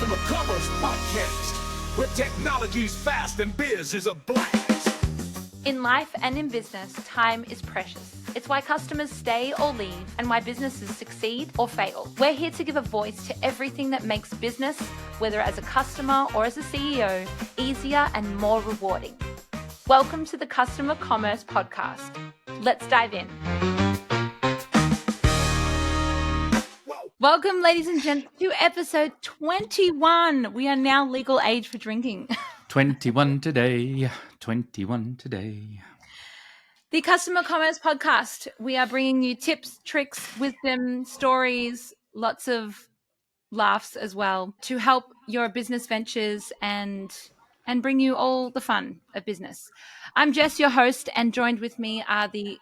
Customer Commerce Podcast, where technology's fast and biz is a blast. In life and in business, time is precious. It's why customers stay or leave and why businesses succeed or fail. We're here to give a voice to everything that makes business, whether as a customer or as a CEO, easier and more rewarding. Welcome to the Customer Commerce Podcast. Let's dive in. Welcome, ladies and gents, to episode 21. We are now legal age for drinking. 21 today, 21 today. The Customer Commerce Podcast. We are bringing you tips, tricks, wisdom, stories, lots of laughs as well to help your business ventures and bring you all the fun of business. I'm Jess, your host, and joined with me are the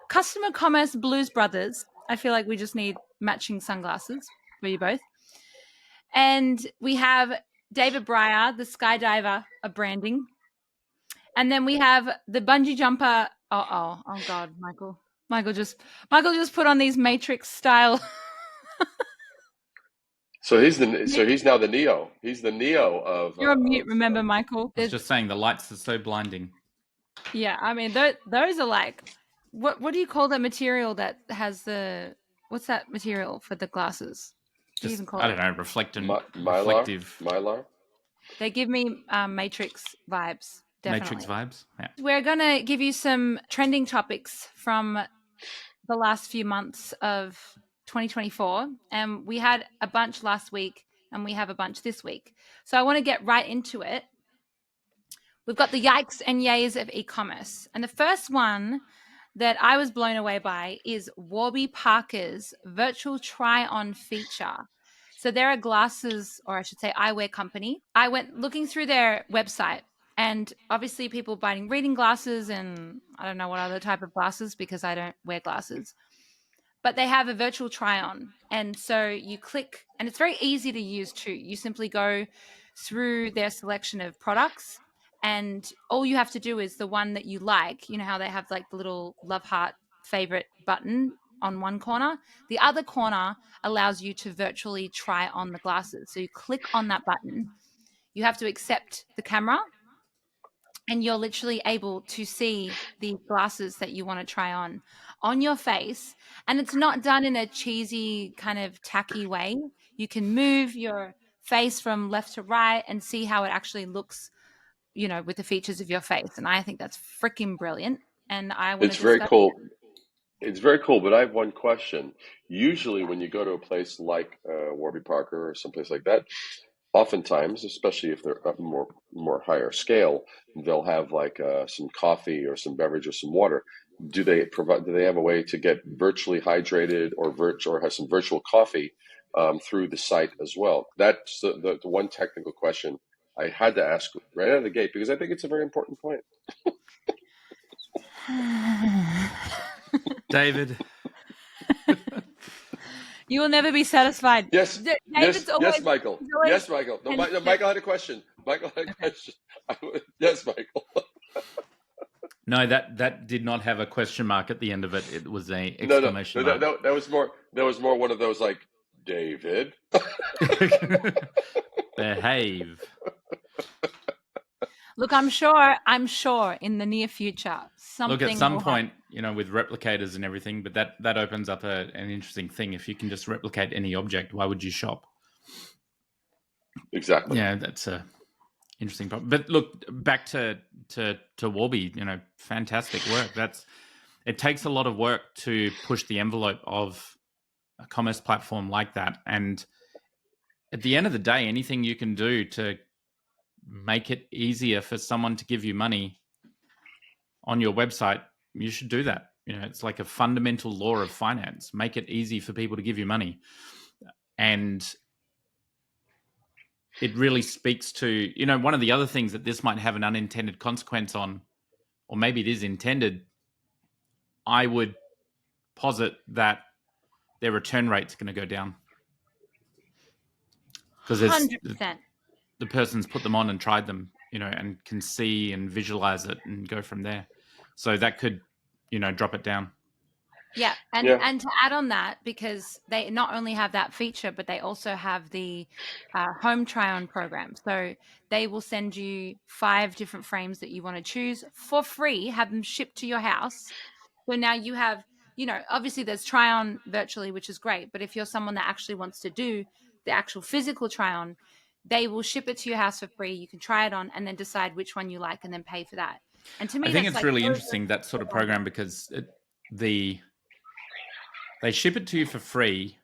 Customer Commerce Blues Brothers. I feel like we just need matching sunglasses for you both. And we have David Breyer, the skydiver of branding. And then we have the bungee jumper. Oh God, Michael. Michael just put on these Matrix style. So he's now the Neo. He's the Neo of. You're on mute, remember, Michael? I was just saying the lights are so blinding. Yeah, I mean those are like what do you call that material that has the what's that material for the glasses? I don't know, reflective. Mylar. They give me Matrix vibes. Definitely. Matrix vibes. Yeah. We're going to give you some trending topics from the last few months of 2024. And we had a bunch last week and we have a bunch this week. So I want to get right into it. We've got the yikes and yays of e-commerce. And the first one that I was blown away by is Warby Parker's virtual try-on feature. So they're a glasses, or I should say eyewear company. I went looking through their website. And obviously people buying reading glasses and I don't know what other type of glasses because I don't wear glasses. But they have a virtual try-on. And so you click, and it's very easy to use too. You simply go through their selection of products and all you have to do is the one that you like. You know how they have like the little love heart favorite button on one corner? The other corner allows you to virtually try on the glasses. So you click on that button. You have to accept the camera. And you're literally able to see the glasses that you want to try on your face. And it's not done in a cheesy kind of tacky way. You can move your face from left to right and see how it actually looks, you know, with the features of your face. And I think that's freaking brilliant. And I want to It's very cool. It's very cool, but I have one question. Usually when you go to a place like Warby Parker or someplace like that, oftentimes, especially if they're up more higher scale, they'll have like some coffee or some beverage or some water. Do they have a way to get virtually hydrated or have some virtual coffee through the site as well? That's the one technical question I had to ask right out of the gate because I think it's a very important point. David. You will never be satisfied. Yes, yes, Michael. Yes, Michael. No, Michael had a question. Yes, Michael. No, that did not have a question mark at the end of it. It was a exclamation mark. No, that was more one of those like, David. Behave. Look, I'm sure in the near future something. Look, at some point, you know, with replicators and everything, but that opens up an interesting thing. If you can just replicate any object, why would you shop? Exactly. Yeah, that's a interesting problem. But look, back to Warby, you know, fantastic work. It takes a lot of work to push the envelope of a commerce platform like that. And at the end of the day, anything you can do to make it easier for someone to give you money on your website, you should do that. You know, it's like a fundamental law of finance. Make it easy for people to give you money. And it really speaks to, you know, one of the other things that this might have an unintended consequence on, or maybe it is intended, I would posit that their return rate's going to go down. Because 100%. The person's put them on and tried them, you know, and can see and visualize it and go from there. So that could, you know, drop it down. Yeah, and Yeah. and to add on that, because they not only have that feature, but they also have the home try-on program. So they will send you 5 different frames that you want to choose for free, have them shipped to your house. So now you have, obviously there's try-on virtually, which is great. But if you're someone that actually wants to do the actual physical try-on, they will ship it to your house for free. You can try it on and then decide which one you like and then pay for that. And to me, I think that's it's like really interesting, that sort of program, because they ship it to you for free.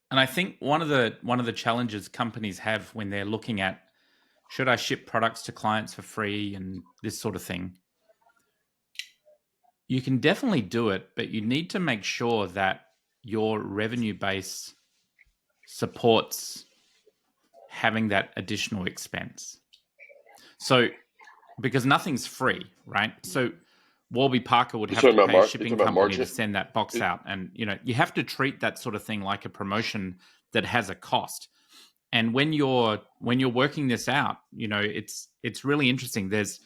And I think one of the challenges companies have when they're looking at, should I ship products to clients for free and this sort of thing, you can definitely do it, but you need to make sure that your revenue base supports having that additional expense. So, because nothing's free, right? So Warby Parker would have to pay a shipping company to send that box out. And, you have to treat that sort of thing like a promotion that has a cost. And when you're working this out, it's really interesting. There's,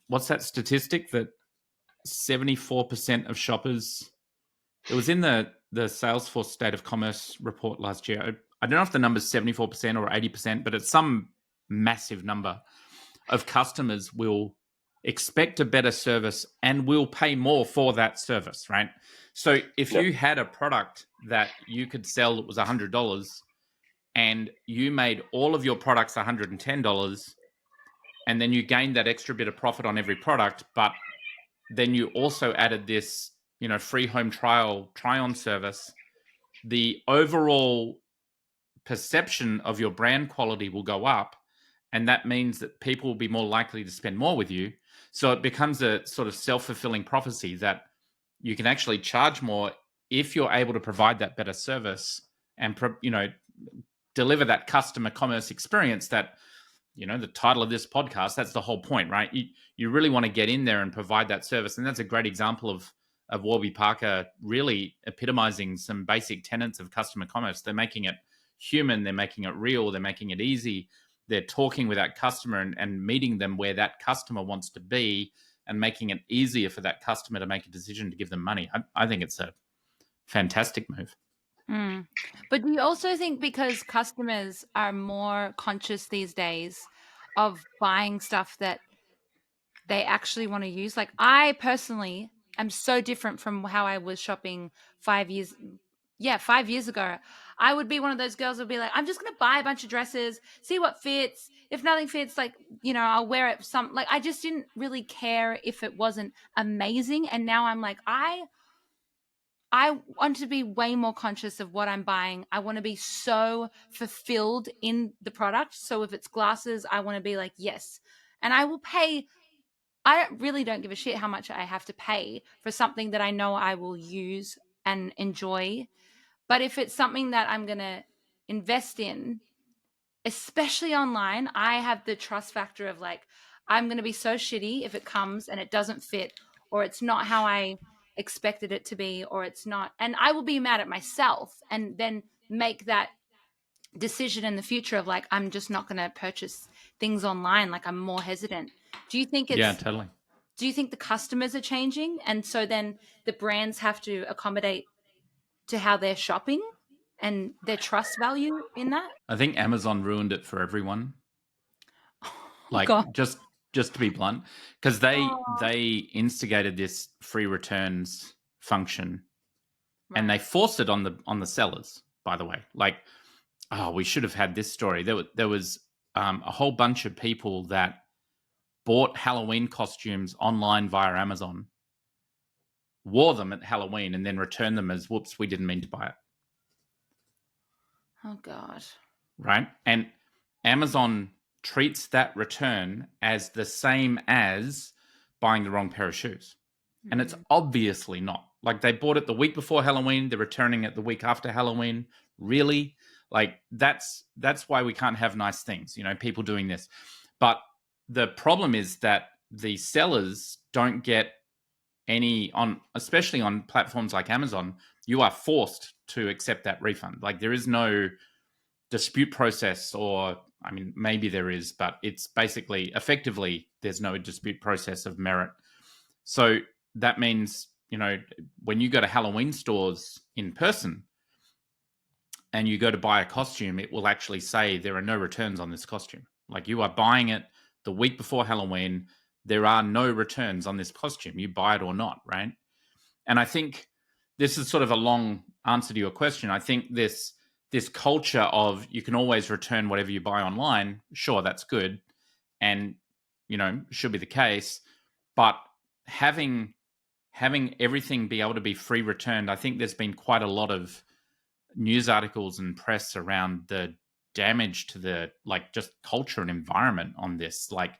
what's that statistic that 74% of shoppers, it was in the Salesforce State of Commerce report last year. I don't know if the number's 74% or 80%, but it's some massive number of customers will expect a better service and will pay more for that service, right? So if you had a product that you could sell that was $100 and you made all of your products $110, and then you gained that extra bit of profit on every product, but then you also added this, free home try-on service, the overall perception of your brand quality will go up, and that means that people will be more likely to spend more with you. So it becomes a sort of self-fulfilling prophecy that you can actually charge more if you're able to provide that better service and deliver that customer commerce experience that, the title of this podcast, that's the whole point, right? You really want to get in there and provide that service. And that's a great example of Warby Parker really epitomizing some basic tenets of customer commerce. They're making it human, they're making it real, they're making it easy. They're talking with that customer and meeting them where that customer wants to be and making it easier for that customer to make a decision to give them money. I think it's a fantastic move. Mm. But do you also think because customers are more conscious these days of buying stuff that they actually want to use? Like, I personally am so different from how I was shopping 5 years. Yeah, 5 years ago. I would be one of those girls who would be like, I'm just going to buy a bunch of dresses, see what fits. If nothing fits, like, I'll wear it. I just didn't really care if it wasn't amazing. And now I'm like, I want to be way more conscious of what I'm buying. I want to be so fulfilled in the product. So if it's glasses, I want to be like, yes. And I will pay. I really don't give a shit how much I have to pay for something that I know I will use and enjoy. But if it's something that I'm going to invest in, especially online, I have the trust factor of like, I'm going to be so shitty if it comes and it doesn't fit, or it's not how I expected it to be, or it's not. And I will be mad at myself and then make that decision in the future of like, I'm just not going to purchase things online. Like, I'm more hesitant. Do you think Yeah, totally. Do you think the customers are changing? And so then the brands have to accommodate to how they're shopping and their trust value in that? I think Amazon ruined it for everyone. Like, God. just to be blunt, because they instigated this free returns function, and they forced it on the sellers. By the way, like, we should have had this story. There was a whole bunch of people that bought Halloween costumes online via Amazon, wore them at Halloween, and then returned them as, whoops, we didn't mean to buy it. Oh, God. Right? And Amazon treats that return as the same as buying the wrong pair of shoes. And it's obviously not. Like, they bought it the week before Halloween, they're returning it the week after Halloween. Really? Like, that's why we can't have nice things, people doing this. But the problem is that the sellers don't get any especially on platforms like Amazon, you are forced to accept that refund. Like, there is no dispute process, or, I mean, maybe there is, but it's basically, effectively, there's no dispute process of merit. So that means, when you go to Halloween stores in person and you go to buy a costume, it will actually say there are no returns on this costume. Like, you are buying it the week before Halloween. There are no returns on this costume. You buy it or not, right? And I think this is sort of a long answer to your question. I think this culture of you can always return whatever you buy online, sure, that's good, and should be the case. But having everything be able to be free returned, I think there's been quite a lot of news articles and press around the damage to the just culture and environment on this. Like,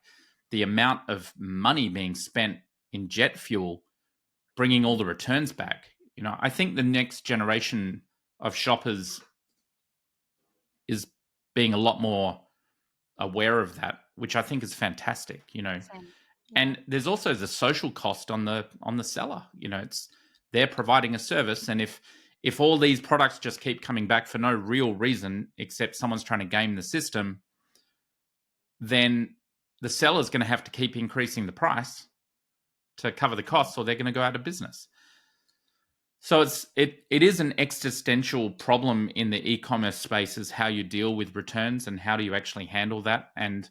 the amount of money being spent in jet fuel, bringing all the returns back. I think the next generation of shoppers is being a lot more aware of that, which I think is fantastic. Same. And there's also the social cost on the seller. It's they're providing a service, and if all these products just keep coming back for no real reason except someone's trying to game the system, then the seller's going to have to keep increasing the price to cover the costs, or they're going to go out of business. So it is an existential problem in the e-commerce space, is how you deal with returns and how do you actually handle that. And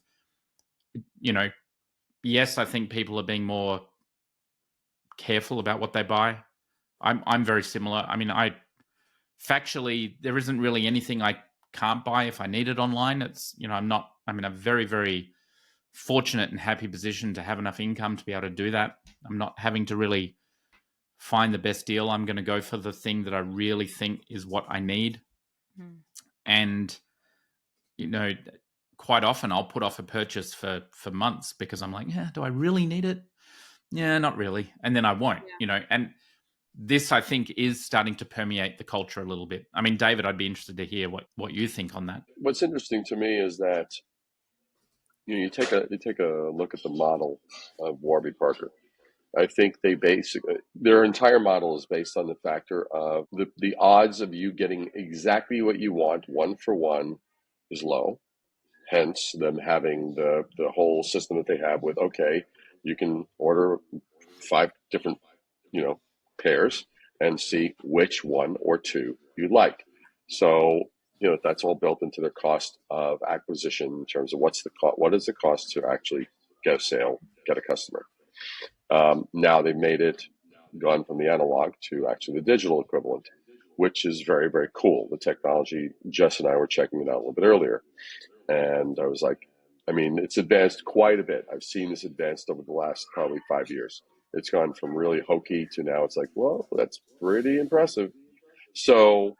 yes, I think people are being more careful about what they buy. I'm very similar. I mean, factually, there isn't really anything I can't buy if I need it online. It's I'm in a very, very fortunate and happy position to have enough income to be able to do that. I'm not having to really find the best deal. I'm going to go for the thing that I really think is what I need. And quite often I'll put off a purchase for months because I'm like, yeah, do I really need it? Yeah, not really. And then I won't. And this, I think, is starting to permeate the culture a little bit. I mean, David, I'd be interested to hear what you think on that. What's interesting to me is that you take a look at the model of Warby Parker. I think they basically, their entire model is based on the factor of the odds of you getting exactly what you want, one for one, is low. Hence them having the whole system that they have with, okay, you can order 5 different, pairs and see which one or two you like. So, that's all built into their cost of acquisition in terms of what is the cost to actually get a sale, get a customer. Now they've made it, gone from the analog to actually the digital equivalent, which is very, very cool. The technology, Jess and I were checking it out a little bit earlier. And I was like, it's advanced quite a bit. I've seen this advanced over the last probably 5 years. It's gone from really hokey to now it's like, whoa, that's pretty impressive. So,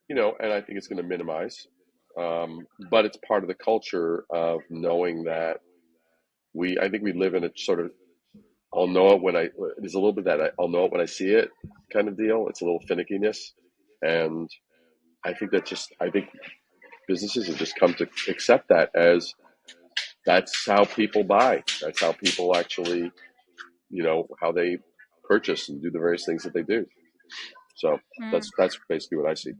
and I think it's going to minimize. But it's part of the culture of knowing that I think we live in a sort of, I'll know it there's a little bit that I'll know it when I see it kind of deal. It's a little finickiness. And I think businesses have just come to accept that as that's how people buy. That's how people actually, how they purchase and do the various things that they do. So that's basically what I see.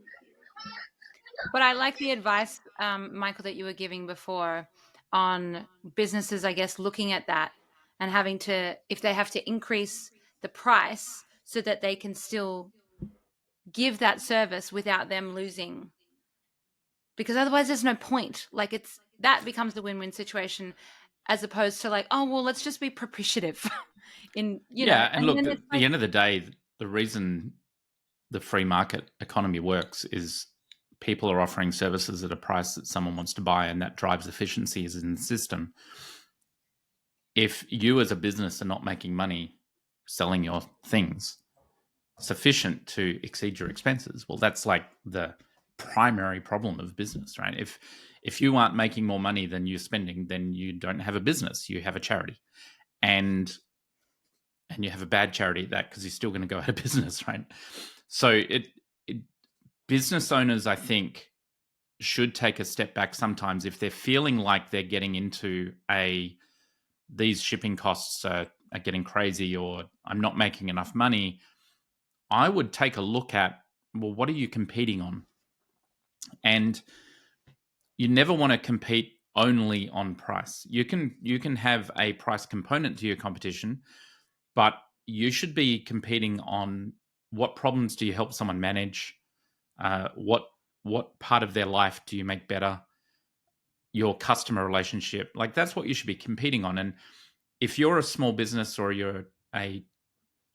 But I like the advice, Michael, that you were giving before on businesses, I guess, looking at that and having to, if they have to increase the price so that they can still give that service without them losing, because otherwise there's no point. Like, that becomes the win-win situation, as opposed to like, oh, well, let's just be propitiative. And look, at the end of the day, the reason the free market economy works is people are offering services at a price that someone wants to buy, and that drives efficiencies in the system. If you as a business are not making money selling your things sufficient to exceed your expenses, well, that's like the primary problem of business, right? If you aren't making more money than you're spending, then you don't have a business, you have a charity. And you have a bad charity at that, because you're still going to go out of business, right? So business owners, I think, should take a step back sometimes if they're feeling like they're getting into these shipping costs are getting crazy, or I'm not making enough money. I would take a look at, well, what are you competing on? And you never want to compete only on price. You can have a price component to your competition, but you should be competing on what problems do you help someone manage, what part of their life do you make better, your customer relationship. Like that's what you should be competing on. And if you're a small business or you're a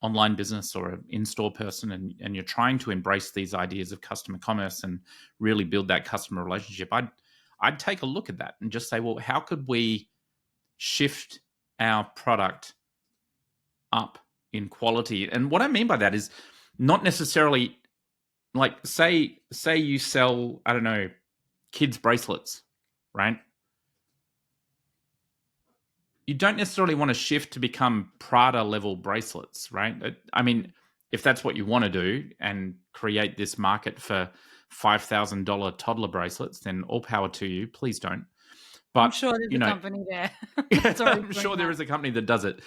online business or an in-store person and you're trying to embrace these ideas of customer commerce and really build that customer relationship, I'd take a look at that and just say, well, how could we shift our product up in quality? And what I mean by that is not necessarily like say you sell, I don't know, kids bracelets, right? You don't necessarily want to shift to become Prada level bracelets, right? I mean, if that's what you want to do and create this market for $5,000 toddler bracelets, then all power to you. Please don't. But I'm sure there's a company there. I'm sure there is a company that does it.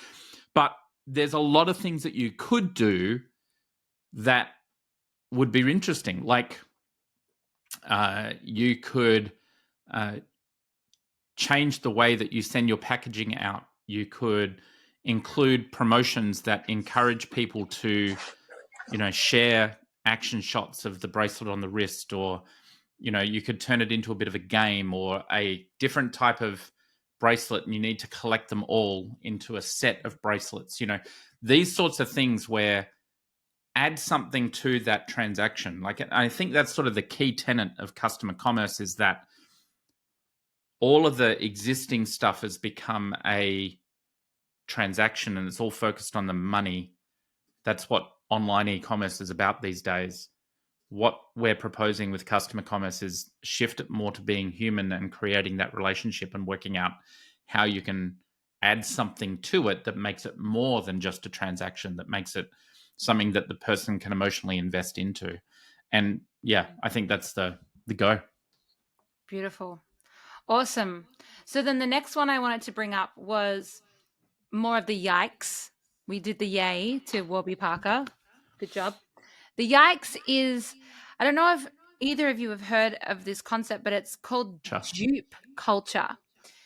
But there's a lot of things that you could do that would be interesting. Like you could change the way that you send your packaging out. You could include promotions that encourage people to, share action shots of the bracelet on the wrist, or, you could turn it into a bit of a game or a different type of bracelet, and you need to collect them all into a set of bracelets. These sorts of things where add something to that transaction. Like, I think that's sort of the key tenet of customer commerce, is that all of the existing stuff has become a transaction and it's all focused on the money. That's what online e-commerce is about these days. What we're proposing with customer commerce is shift it more to being human and creating that relationship and working out how you can add something to it that makes it more than just a transaction, that makes it something that the person can emotionally invest into. And yeah, I think that's the go. Beautiful. Awesome. So then the next one I wanted to bring up was more of the yikes. We did the yay to Warby Parker. Good job. The yikes is, I don't know if either of you have heard of this concept, but it's called dupe culture.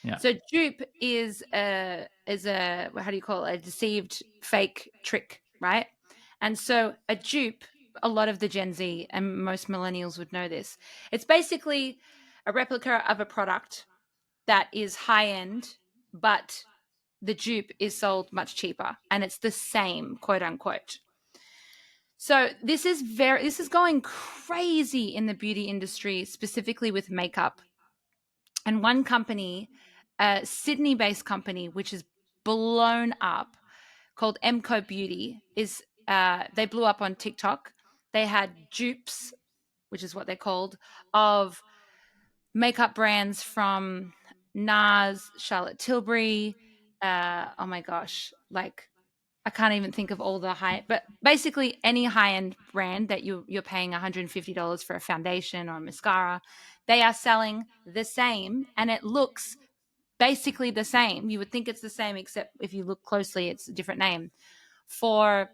Yeah. So dupe is a how do you call it? A deceived fake trick, right? And so a dupe, a lot of the Gen Z and most millennials would know this. It's basically a replica of a product that is high end, but the dupe is sold much cheaper and it's the same, quote unquote. So this is going crazy in the beauty industry, specifically with makeup. And one company, a Sydney-based company, which is blown up, called Emco Beauty, is they blew up on TikTok. They had dupes, which is what they're called, of makeup brands from NARS, Charlotte Tilbury. Oh my gosh, like I can't even think of all the but basically any high-end brand that you're paying $150 for a foundation or a mascara, they are selling the same, and it looks basically the same. You would think it's the same, except if you look closely, it's a different name, for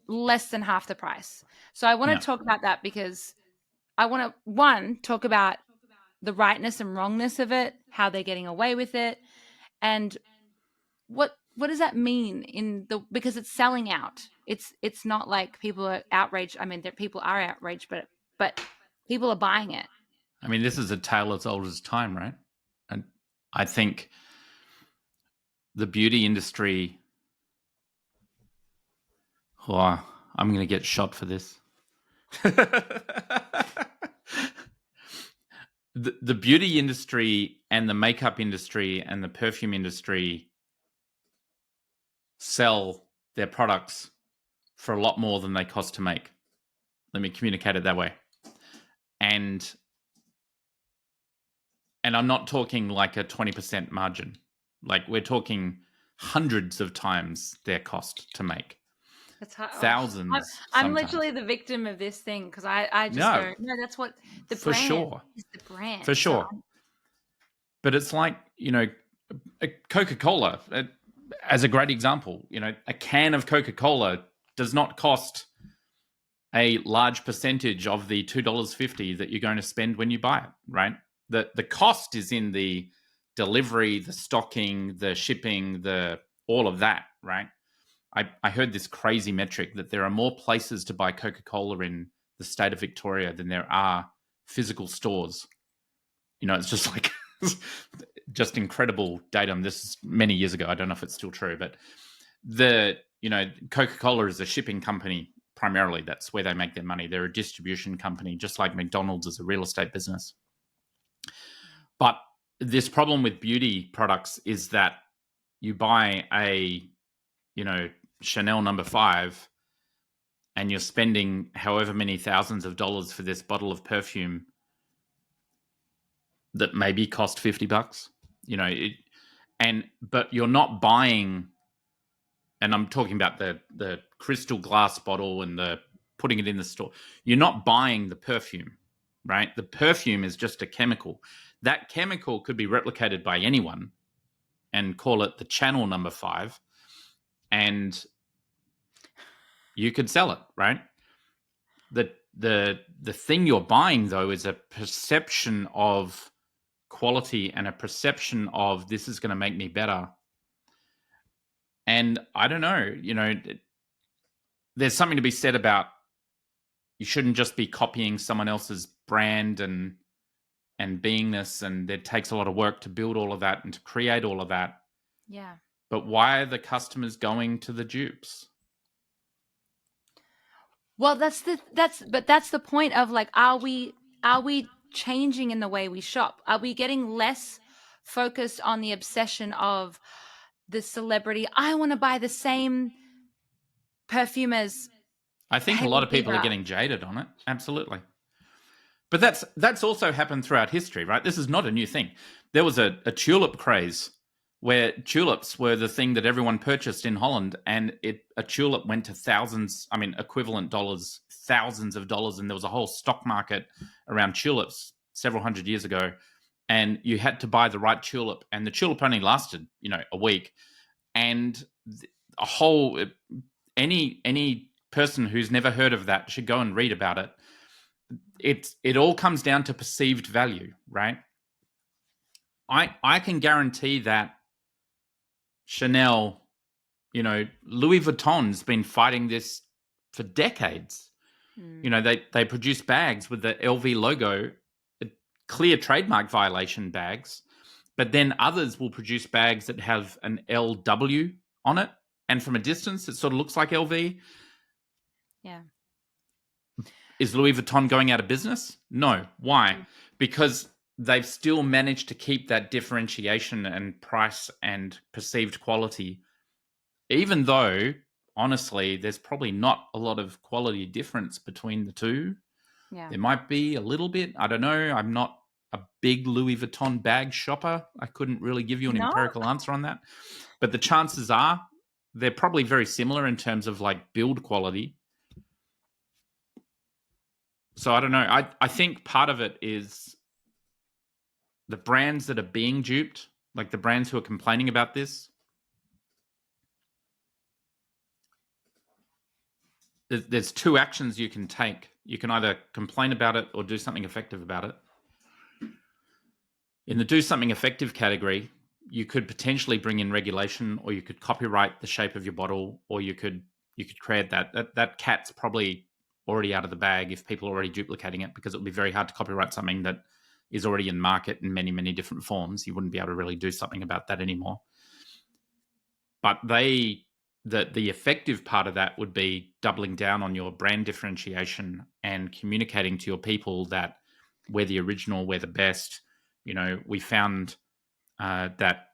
less than half the price. So I want to talk about that because I want to, one, talk about the rightness and wrongness of it, how they're getting away with it, and what does that mean because it's selling out. It's not like people are outraged. I mean, people are outraged, but people are buying it. I mean, this is a tale as old as time, right? And I think the beauty industry. Oh, I'm going to get shot for this. The beauty industry and the makeup industry and the perfume industry sell their products for a lot more than they cost to make. Let me communicate it that way. And I'm not talking like a 20% margin. Like we're talking hundreds of times their cost to make. That's hard. Thousands. I'm literally the victim of this thing because I just go, no, that's what the for brand sure is. The brand for sure. But it's like, Coca-Cola as a great example. A can of Coca-Cola does not cost a large percentage of the $2.50 that you're going to spend when you buy it, right? The cost is in the delivery, the stocking, the shipping, all of that, right? I heard this crazy metric that there are more places to buy Coca-Cola in the state of Victoria than there are physical stores. It's just like just incredible data. This is many years ago. I don't know if it's still true, but Coca-Cola is a shipping company primarily. That's where they make their money. They're a distribution company, just like McDonald's is a real estate business. But this problem with beauty products is that you buy a, Chanel number 5 and you're spending however many thousands of dollars for this bottle of perfume that maybe cost $50, but you're not buying, and I'm talking about the crystal glass bottle and the putting it in the store. You're not buying the perfume, right? The perfume is just a chemical. That chemical could be replicated by anyone and call it the Chanel number 5, and you could sell it, right? The thing you're buying, though, is a perception of quality and a perception of this is going to make me better. And I don't know, there's something to be said about you shouldn't just be copying someone else's brand and beingness, and it takes a lot of work to build all of that and to create all of that. Yeah. But why are the customers going to the dupes? Well, that's the point of like, are we changing in the way we shop? Are we getting less focused on the obsession of the celebrity? I want to buy the same perfume as. I think a lot of people are getting jaded on it. Absolutely. But that's also happened throughout history, right? This is not a new thing. There was a tulip craze where tulips were the thing that everyone purchased in Holland, and a tulip went to equivalent dollars, thousands of dollars, and there was a whole stock market around tulips several hundred years ago, and you had to buy the right tulip, and the tulip only lasted, a week, and any person who's never heard of that should go and read about it. It all comes down to perceived value, right? I can guarantee that Chanel, Louis Vuitton's been fighting this for decades. They produce bags with the LV logo, clear trademark violation bags, but then others will produce bags that have an LW on it, and from a distance it sort of looks like LV. Yeah. Is Louis Vuitton going out of business? No. Why? Because they've still managed to keep that differentiation and price and perceived quality, even though, honestly, there's probably not a lot of quality difference between the two. Yeah. There might be a little bit. I don't know. I'm not a big Louis Vuitton bag shopper. I couldn't really give you an empirical answer on that. But the chances are they're probably very similar in terms of like build quality. So I don't know. I think part of it is the brands that are being duped, like the brands who are complaining about this. There's two actions you can take. You can either complain about it or do something effective about it. In the do something effective category, you could potentially bring in regulation, or you could copyright the shape of your bottle, or you could create that cat's probably already out of the bag if people are already duplicating it, because it would be very hard to copyright something that is already in market in many, many different forms. You wouldn't be able to really do something about that anymore. But the effective part of that would be doubling down on your brand differentiation and communicating to your people that we're the original, we're the best. We found that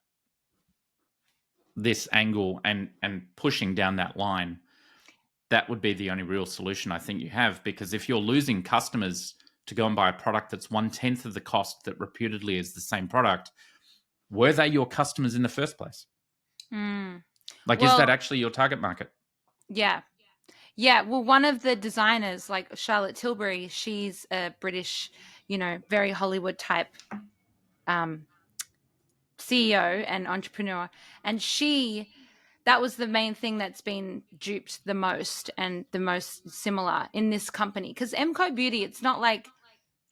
this angle and pushing down that line, that would be the only real solution I think you have. Because if you're losing customers to go and buy a product that's 1/10 of the cost that reputedly is the same product, were they your customers in the first place? Is that actually your target market? Yeah. Yeah. Well, one of the designers, like Charlotte Tilbury, she's a British, very Hollywood type CEO and entrepreneur. And that was the main thing that's been duped the most and the most similar in this company. Because MCO Beauty, it's not like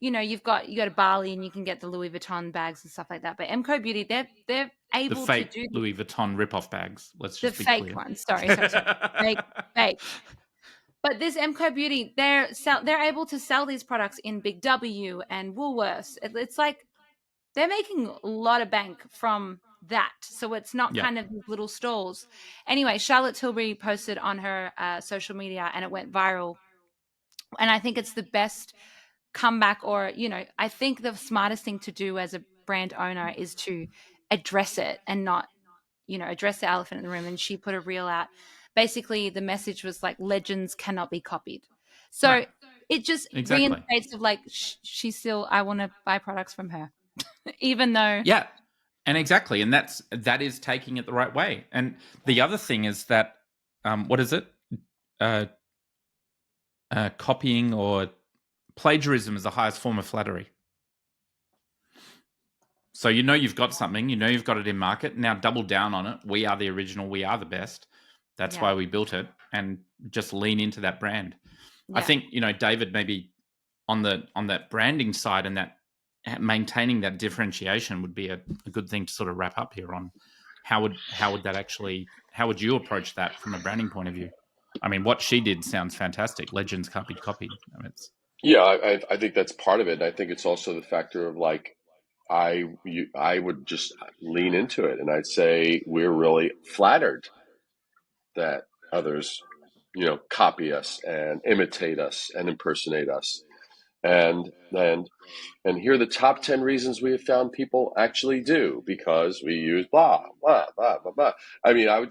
you know, you go to Bali and you can get the Louis Vuitton bags and stuff like that. But MCO Beauty, they're The able to fake do Louis Vuitton rip-off bags. Let's the just be fake clear. ones. Sorry. Fake. But this MCO Beauty, they're able to sell these products in Big W and Woolworths. It's like they're making a lot of bank from that. So it's not Yeah. kind of these little stalls. Anyway, Charlotte Tilbury posted on her social media and it went viral. And I think it's the best comeback, or, you know, I think the smartest thing to do as a brand owner is to address it and not, you know, address the elephant in the room. And she put a reel out. Basically, the message was like, legends cannot be copied. So Right. it just Exactly. reinstates of like, she's still, I want to buy products from her, even though. Yeah. And exactly. And that is taking it the right way. And the other thing is that, what is it? Copying or plagiarism is the highest form of flattery. So you know you've got something, you know you've got it in market. Now double down on it. We are the original. We are the best. That's why we built it, and just lean into that brand. I think, you know, David, maybe on that branding side and that maintaining that differentiation would be a good thing to sort of wrap up here on. How would you approach that from a branding point of view? I mean, what she did sounds fantastic. Legends can't be copied. I mean, I think that's part of it. And I think it's also the factor of like, I would just lean into it and I'd say we're really flattered that others, you know, copy us and imitate us and impersonate us. And here are the top 10 reasons we have found people actually do, because we use blah, blah, blah, blah, blah. I mean, I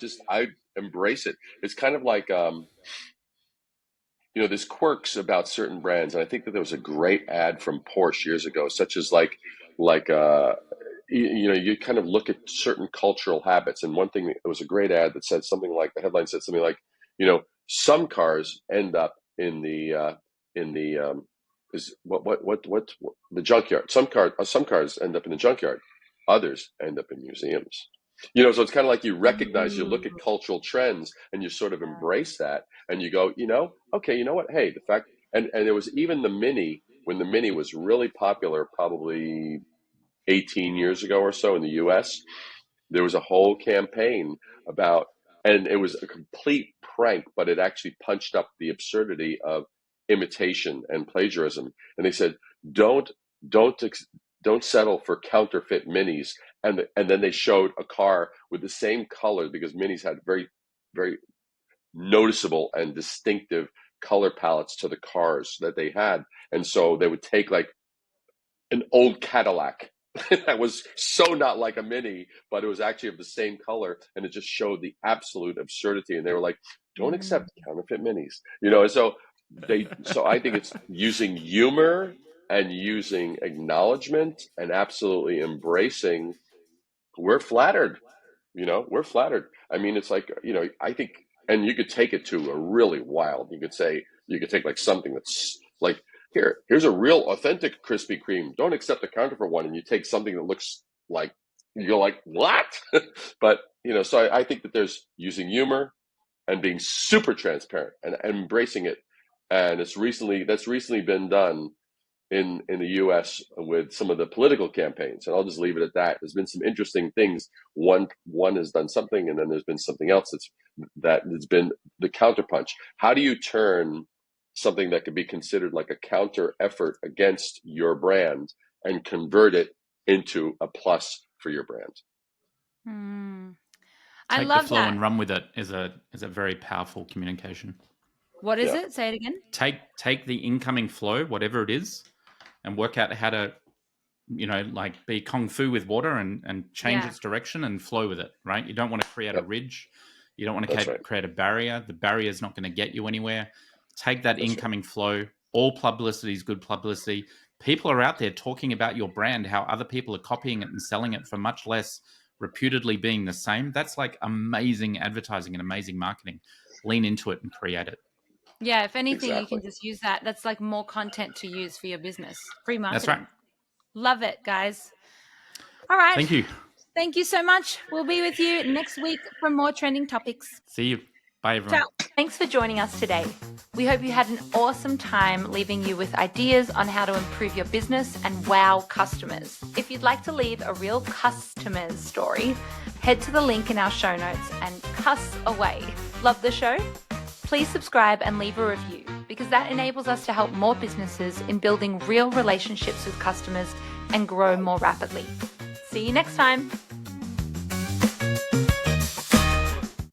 embrace it. It's kind of like, you know, there's quirks about certain brands. And I think that there was a great ad from Porsche years ago, such as you know, you kind of look at certain cultural habits. And one thing, it was a great ad that said something like, the headline said something like, you know, some cars end up in the the junkyard. Some cars end up in the junkyard. Others end up in museums. You know, so it's kind of like you recognize, you look at cultural trends and you sort of embrace that, and you go, you know, okay, you know what? Hey, the fact, and there was even the Mini, when the Mini was really popular, probably 18 years ago or so in the US, there was a whole campaign about, and it was a complete prank, but it actually punched up the absurdity of imitation and plagiarism. And they said, don't settle for counterfeit Minis. And then they showed a car with the same color, because Minis had very, very noticeable and distinctive color palettes to the cars that they had. And so they would take like an old Cadillac that was so not like a Mini, but it was actually of the same color, and it just showed the absolute absurdity. And they were like, don't accept counterfeit Minis, you know. And so I think it's using humor and using acknowledgement and absolutely embracing, we're flattered, you know, we're flattered. I mean, it's like, you know, I think, and you could take it to a really wild, you could take like something that's like, here's a real authentic Krispy Kreme. Don't accept the counterfeit one. And you take something that looks like, you're like, what? But, you know, so I think that there's using humor and being super transparent and embracing it. And that's recently been done in the US with some of the political campaigns. And I'll just leave it at that. There's been some interesting things. One has done something, and then there's been something else that's been the counterpunch. How do you turn something that could be considered like a counter effort against your brand and convert it into a plus for your brand? I take love the flow that. and run with it is a very powerful communication. What is it? Say it again. Take the incoming flow, whatever it is, and work out how to, you know, like be kung fu with water and change its direction and flow with it, right? You don't want to create a ridge. You don't want to create a barrier. The barrier is not going to get you anywhere. Take that incoming flow. All publicity is good publicity. People are out there talking about your brand, how other people are copying it and selling it for much less, reputedly being the same. That's like amazing advertising and amazing marketing. Lean into it and create it. Yeah, if anything, you can just use that. That's like more content to use for your business. Free marketing. That's right. Love it, guys. All right. Thank you. Thank you so much. We'll be with you next week for more trending topics. See you. Bye. Bye, everyone. Ciao. Thanks for joining us today. We hope you had an awesome time, leaving you with ideas on how to improve your business and wow customers. If you'd like to leave a real customer's story, head to the link in our show notes and cuss away. Love the show? Please subscribe and leave a review, because that enables us to help more businesses in building real relationships with customers and grow more rapidly. See you next time.